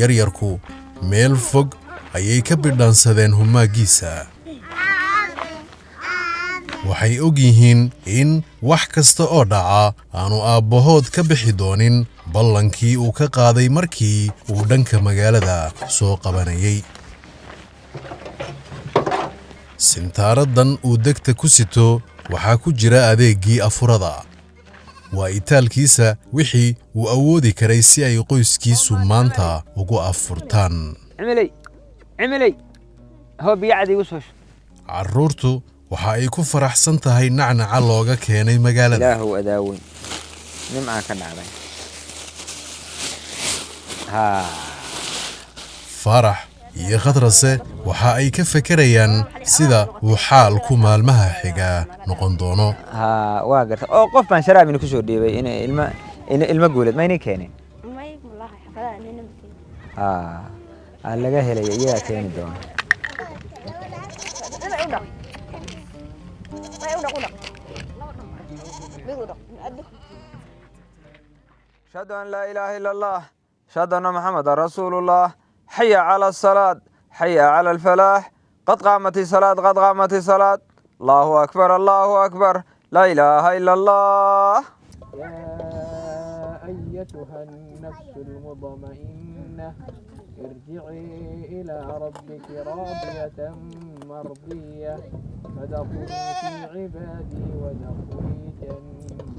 yaryarku meel fog ayay ka bidhaansadeen humaagiisa waxay og yihiin in wax kasta oo dhaca aanu aabbahood ka bixi doonin ballankii uu ka qaaday markii uu dhanka magaalada soo qabanayay sintaaradan uu degta ku sito waxaa ku jira adeegii afurada waa itaalkiisa wixii uu awoodi karay si ay qoyskiisu maanta ugu afurtaan carruurtu waxa ay ku faraxsan tahay nacnaca looga keenay magaalada ilaahu adaaweyn nimca ka dhacday farax iyo khadrase waxa ay ka fekerayaan sida uu xaalku maalmaha xiga noqon doono waa garta oo qof baan sharaabina ku soo dhiibay in ilma guulad ma inay keeneen laga helay iyaga keeni doona أشهد أن لا إله إلا الله أشهد أن محمد رسول الله حي على الصلاة حي على الفلاح قد قامت الصلاة قد قامت الصلاة الله أكبر الله أكبر لا إله إلا الله يا أيتها النفس المطمئنة ارجعي إلى ربك راضية مرضية فادخلي في عبادي وادخلي جنتي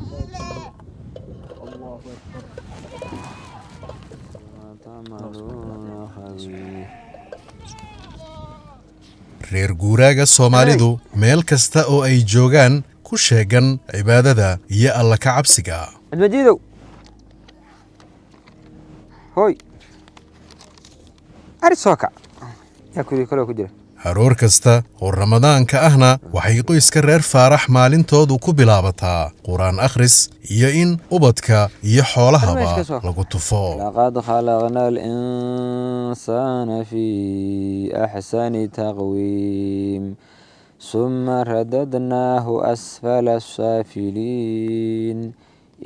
الله reer guuraaga Soomaalidu meel kasta oo ay joogaan ku sheegan cibaadada iyo alla ka cabsiga Almajiidow hoy arisoka yaa ku jira aroor kasta oo ramadaanka ahna waxay qoyska reer Faarax maalintoodu ku bilaabataa quraan akhris iyo in ubadka iyo xoolahaba lagu tufo laqad khalaqna al-insana fi ahsani taqwim thumma radadnahu asfala as-safilin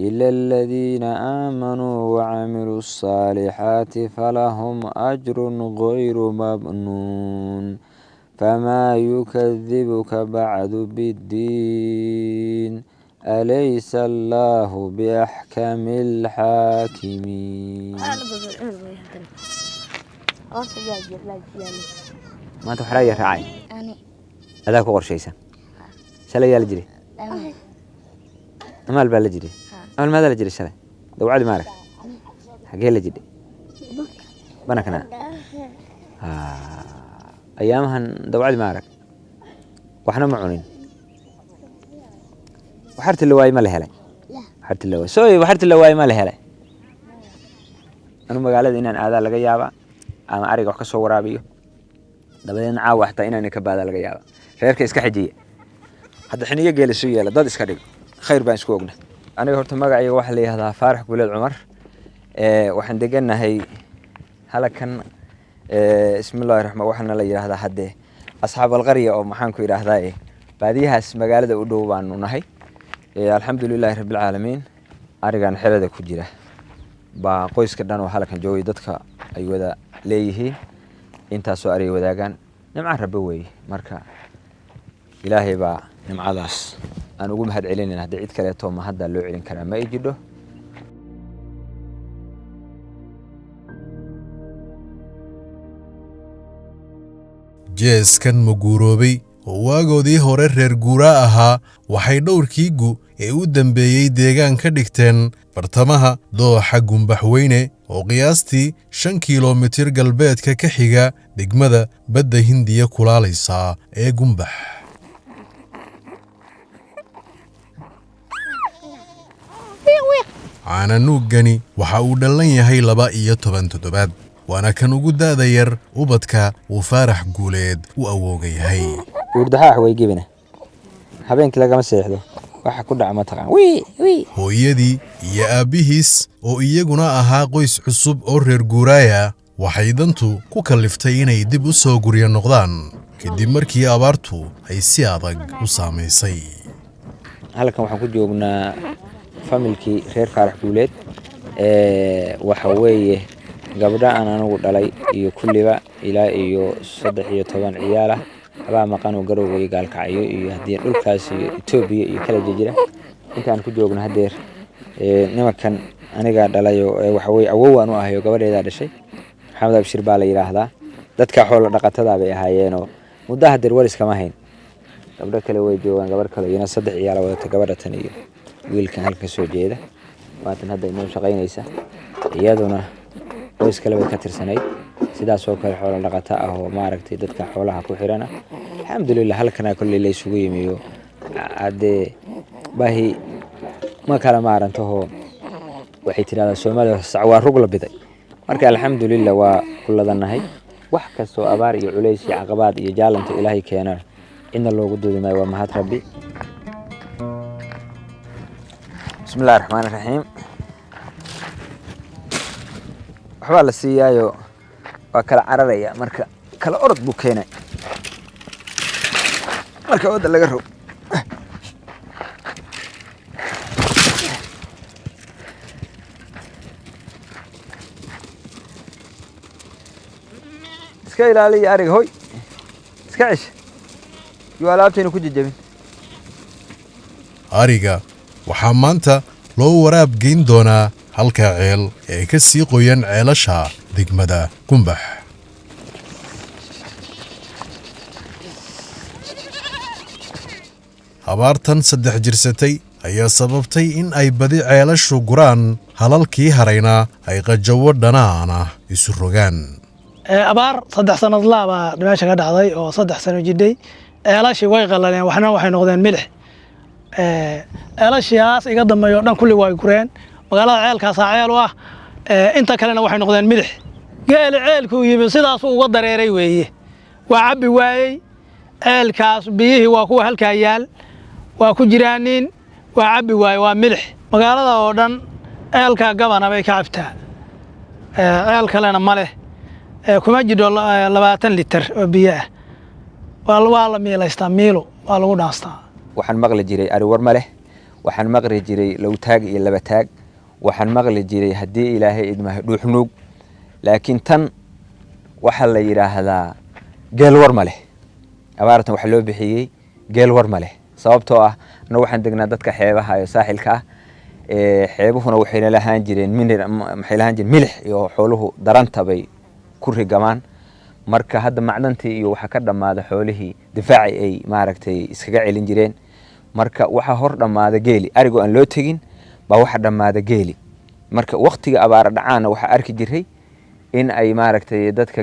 إلا الذين آمنوا وعملوا الصالحات فلهم أجر غير ممنون فما يكذبك بعد بالدين أليس الله بأحكم الحاكمين ما تحرى رعاي هذاك غرشيسا شلا يا لجري أمال بالجري أمال ماذا لجري شلا دوعد مالك حقي لجري بنكنا أيامها دوعد مالك وإحنا معونين وحرت اللواي ما لها لي حرت اللواي سوي وحرت اللواي ما لها لي أنا مقالد إن هذا لقى يابا أنا أريق وحكسو ورابيو دبدين عاو حتى إن كبهذا لقى يابا غير كيس كحجية هذا حين يجي للسوية لضاد إسكاريب خير بين سكوجنا أنا هرت مقعي واحد لي هذا فارح بولاد عمر وحن دقنا هي هلا كان اسم الله الرحمن وحنا لي هذا حده أصحاب القرية أو محنكو إلى هذا بعديها اسم مقالة ودوبان ونهي الحمد لله رب العالمين أرجع حلده كجرة بقويس كدان وحلا كان جوي دتك أيوة ذا ليه أنت سؤالي وذا كان نمع ربوي مركا إلهي با نمع ذاس أنا أقول هاد علينا هاد عيد كلاتهم ما هذا اللي علين كلام ما يجده جيس كان مغوروبي waagoodii hore reer guuraa ahaa waxay dhowrkii gu ee u dambeeyay deegaan ka dhigteen bartamaha dooxa Gumbaxweyne oo qiyaastii 5 kiiloomitir galbeedka ka xiga degmada badda Hindiya kulaalaysa ee Gumbax caananuugani waxa uu dhalan yahay 12 toddobaad waana kan ugu daada yar ubadka uu Faarax Guuleed u awooga yahay وردها way gibina habeenkii laga ma seexdo waxa ku dhaca ma taqaan hooyadii iyo aabihiis oo iyaguna ahaa qoys cusub oo reer guuraaya waxay dantu ku kaliftay inay dib u soo guriyo noqdaan kadib markii abaartu ay si adag u saameysay halkan waxaan ku joognaa familkii reer Faarax Guuleed waxa weeye gabdha aan anigu dhalay iyo kulliba ilaa iyo 13 ciyaal ah abaa maqan oo garowga gaalkacyo iyo hadii dhulkaas iyo Itoobiya iyo kala jira intaan ku joogno hadeer nimankan aniga dhalay waxa way awowaan u ahayo gabadheeda dhashay Maxamed Abshir baa la yiraahdaa dadka xoolo dhaqatada bay ahaayeen muddo hadeer waris kama hayn gabdha kale way joogan gabar kale iyana 3 ciyaal wadata gabadha tan iyo wiilkan halka soo jeeda waatan hadda inoo shaqaynaysa iyaduna qoys kale way ka tirsanay sidaas oo kale xoolo dhaqata ah oo maaragtay dadka xoolaha ku xirana alxamdulillah halkana kulli la isugu yimiyo ade baahi ma kala maaranto waxay tiraahdaa Soomaaliya sacwaa rug la biday marka alxamdulillah waa kulladanahay wax kasto abaar iyo culays iyo caqabad iyo jaalanta Ilaahay keenay inna loogu doodimay waa mahad rabbi bismillaahir rahmaanir rahiim waxba la siiyaayo waa kala cararaya marka kala orod buu keenay marka wada laga rog iska ilaaliya ariga hoy iska cish iyo alaabteena ku jajabin ariga waxaa maanta loo waraab geyn doonaa halka ceel ee ka sii qoyan ceelasha degmada Qumbax abaartan 3 jirsatay ayaa sababtay in ay badi ceelashu guraan halalkii harayna ay qajawo dhanaana isu rogaan abaar 3 sanad laaba meesha ka dhacday oo 3 sano jiday ceelashii way qalaleen waxna waxay noqdeen milix ceelashiyaas iga dambeeyo dhan kulli way gureen magaalada ceelkaas ceel u ah inta kalena waxay noqdeen milix geel ceelku yimid sidaas uga dareeray weeye waa cabbi waayay ceelkaas biyihii waa kuwa halka yaal waa ku jiraanin waa cabbi waayay waa milix magaalada oo dhan ceelka gabana bay ka cabtaa ceel kalena ma leh kuma jiro 20 litir oo biyo ah waa la miilaystaa miilo waa lagu dhaastaa waxaan maqli jiray ari war ma leh waxaan maqli jiray low taag iyo laba taag waxaan maqli jiray hadii Ilaahay idmaha dhuuxnuug laakiin tan waxa la yiraahdaa geel war ma leh abaartan waxa loo bixiyay geel war ma leh sababtoo ah anna waxaan degnaa dadka xeebaha iyo saaxilka ah xeebuhuna waxay lahaan jireen milix iyo xooluhu daranta bay ku rigamaan marka hadda macdantii iyo waxa ka dhamaada xoolihii difaaci ay maaragtay iskaga celin jireen marka waxa hor dhamaada geeli arigo aan loo tagin ba waxa dhamaada geeli marka waqtiga abaar dhacaana waxa arki jiray in ay maaragtay dadka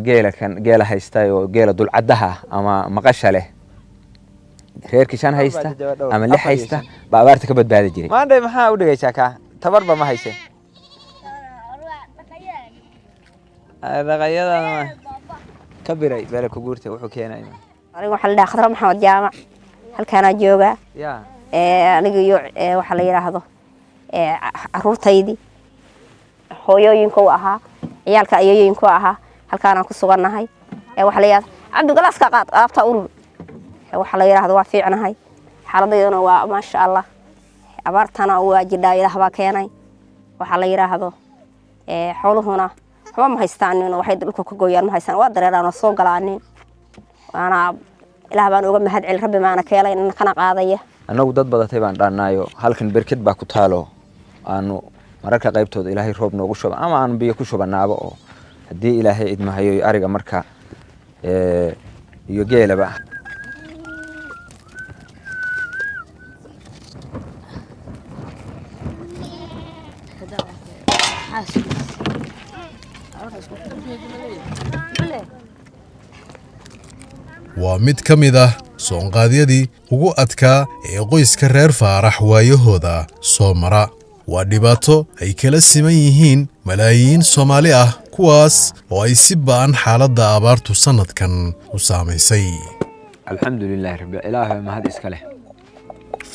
geela haystay oo geela dulcadaha ama maqasha leh reerkii shan haysta ama lix haysta ba abaarta ka badbaadi jiray maanta maxaa u dhigaysaa ka tabarba ma haysan dhaqayada kabiray beel ku guurtay wuxuu keenay aniga waxa la dhahaa Khadra Maxamed Jaamac halkaana jooga aniga iyo waxa la yiraahdo caruurtaydi hooyooyinku ahaa ciyaalka ayeeyinku ahaa halkaana ku suganahay waxa la yiraahdo Cabdi Galaas ka qaad qaabta urur waxa la yiraahdo waa fiicnahay xaaladayna waa ma sha Allah abaartana waa jidhaa Ilaah baa keenay waxa la yiraahdo xooluhuna waxba ma haystaan waxay dhulka ku gooyaan ma haystaan waa dareeraan oo soo galaanin waana Ilaah baan uga mahad celin rabbi maana keenay in kana qaadaya anagu dad badatay baan dhaanaayo halkan berkad baa ku taalo aanu mararka qaybtooda Ilaahay roob noogu shuba ama aan biyo ku shubanaaba oo hadii Ilaahay idmahayo ariga marka iyo geelaba waa mid ka mid ah soonqaadyadii ugu adkaa ee qoyska reer Faarax waayahooda soo mara waa dhibaato ay kala siman yihiin malaayiin Soomaali ah kuwaas oo ay si baan xaaladda abaartu sanadkan u saameysay alxamdulillah rabbil ilaahi mahad iska leh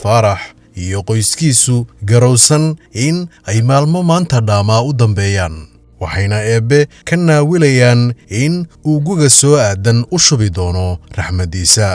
Faarax iyo qoyskiisu garowsan in ay maalmo maanta dhaamaa u dambeeyaan waxayna eebbe ka naawilayaan in uu guga soo aadan u shubi doono raxmadiisa